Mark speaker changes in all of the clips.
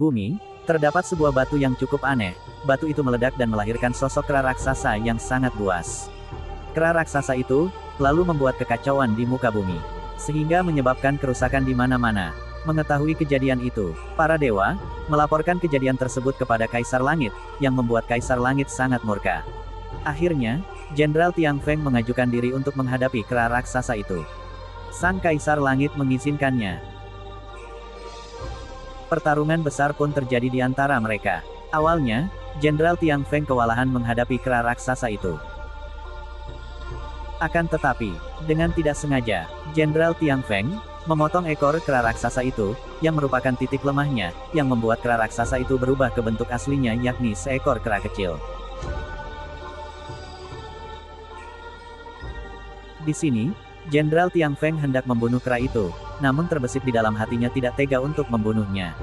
Speaker 1: bumi, terdapat sebuah batu yang cukup aneh. Batu itu meledak dan melahirkan sosok kera raksasa yang sangat buas. Kera raksasa itu lalu membuat kekacauan di muka bumi, sehingga menyebabkan kerusakan di mana-mana. Mengetahui kejadian itu, para dewa melaporkan kejadian tersebut kepada Kaisar Langit, yang membuat Kaisar Langit sangat murka. Akhirnya, Jenderal Tiang Feng mengajukan diri untuk menghadapi kera raksasa itu. Sang Kaisar Langit mengizinkannya. Pertarungan besar pun terjadi di antara mereka. Awalnya, Jenderal Tiang Feng kewalahan menghadapi kera raksasa itu. Akan tetapi, dengan tidak sengaja, Jenderal Tiang Feng memotong ekor kera raksasa itu, yang merupakan titik lemahnya, yang membuat kera raksasa itu berubah ke bentuk aslinya, yakni seekor kera kecil. Di sini, Jenderal Tiang Feng hendak membunuh kera itu, namun terbesit di dalam hatinya tidak tega untuk membunuhnya.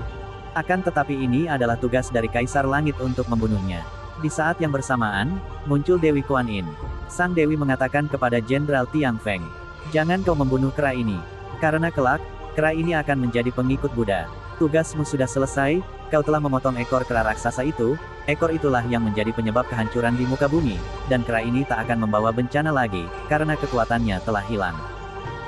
Speaker 1: Akan tetapi ini adalah tugas dari Kaisar Langit untuk membunuhnya. Di saat yang bersamaan, muncul Dewi Kuan Yin. Sang Dewi mengatakan kepada Jenderal Tiang Feng, "Jangan kau membunuh kera ini. Karena kelak, kera ini akan menjadi pengikut Buddha. Tugasmu sudah selesai, kau telah memotong ekor kera raksasa itu, ekor itulah yang menjadi penyebab kehancuran di muka bumi, dan kera ini tak akan membawa bencana lagi, karena kekuatannya telah hilang.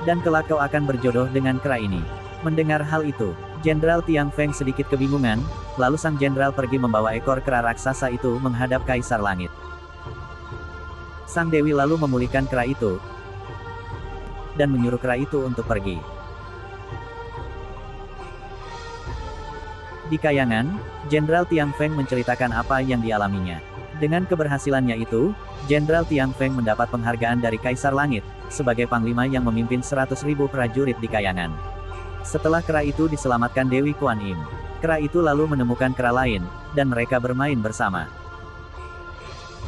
Speaker 1: Dan kelak kau akan berjodoh dengan kera ini." Mendengar hal itu, Jenderal Tiang Feng sedikit kebingungan, lalu sang jenderal pergi membawa ekor kera raksasa itu menghadap Kaisar Langit. Sang Dewi lalu memulihkan kera itu, dan menyuruh kera itu untuk pergi. Di kayangan, Jenderal Tiang Feng menceritakan apa yang dialaminya. Dengan keberhasilannya itu, Jenderal Tiang Feng mendapat penghargaan dari Kaisar Langit, sebagai panglima yang memimpin 100.000 prajurit di kayangan. Setelah kera itu diselamatkan Dewi Kuan Yin, kera itu lalu menemukan kera lain, dan mereka bermain bersama.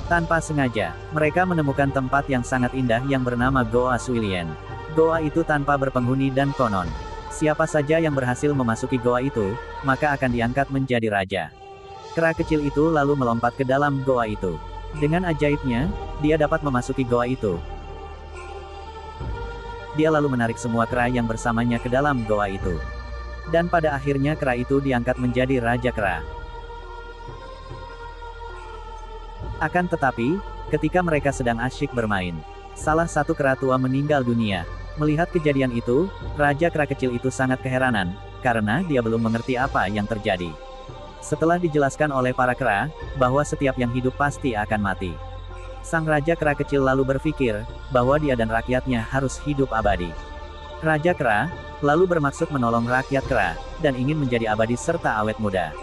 Speaker 1: Tanpa sengaja, mereka menemukan tempat yang sangat indah yang bernama Goa Suilian. Goa itu tanpa berpenghuni dan konon, siapa saja yang berhasil memasuki goa itu, maka akan diangkat menjadi raja. Kera kecil itu lalu melompat ke dalam goa itu. Dengan ajaibnya, dia dapat memasuki goa itu. Dia lalu menarik semua kera yang bersamanya ke dalam goa itu. Dan pada akhirnya kera itu diangkat menjadi raja kera. Akan tetapi, ketika mereka sedang asyik bermain, salah satu kera tua meninggal dunia. Melihat kejadian itu, raja kera kecil itu sangat keheranan, karena dia belum mengerti apa yang terjadi. Setelah dijelaskan oleh para kera, bahwa setiap yang hidup pasti akan mati. Sang raja kera kecil lalu berpikir, bahwa dia dan rakyatnya harus hidup abadi. Raja kera, lalu bermaksud menolong rakyat kera, dan ingin menjadi abadi serta awet muda.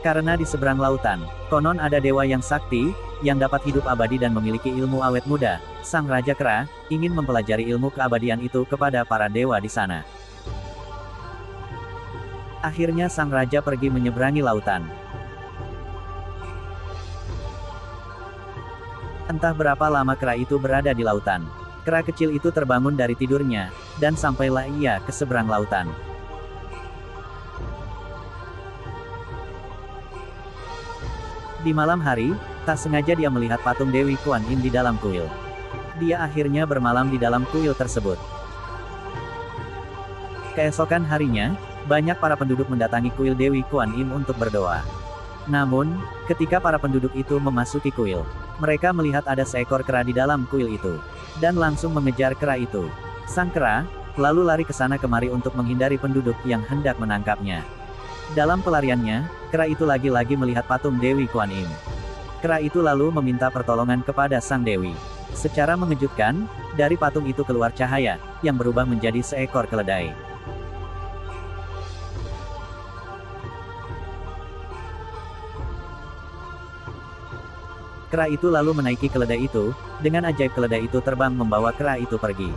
Speaker 1: Karena di seberang lautan, konon ada dewa yang sakti, yang dapat hidup abadi dan memiliki ilmu awet muda. Sang raja kera, ingin mempelajari ilmu keabadian itu kepada para dewa di sana. Akhirnya sang raja pergi menyeberangi lautan. Entah berapa lama kera itu berada di lautan. Kera kecil itu terbangun dari tidurnya, dan sampailah ia ke seberang lautan. Di malam hari, tak sengaja dia melihat patung Dewi Kuan Yin di dalam kuil. Dia akhirnya bermalam di dalam kuil tersebut. Keesokan harinya, banyak para penduduk mendatangi kuil Dewi Kuan Yin untuk berdoa. Namun, ketika para penduduk itu memasuki kuil, mereka melihat ada seekor kera di dalam kuil itu, dan langsung mengejar kera itu. Sang kera lalu lari ke sana kemari untuk menghindari penduduk yang hendak menangkapnya. Dalam pelariannya, kera itu lagi-lagi melihat patung Dewi Kuan Yin. Kera itu lalu meminta pertolongan kepada sang dewi. Secara mengejutkan, dari patung itu keluar cahaya, yang berubah menjadi seekor keledai. Kera itu lalu menaiki keledai itu, dengan ajaib keledai itu terbang membawa kera itu pergi.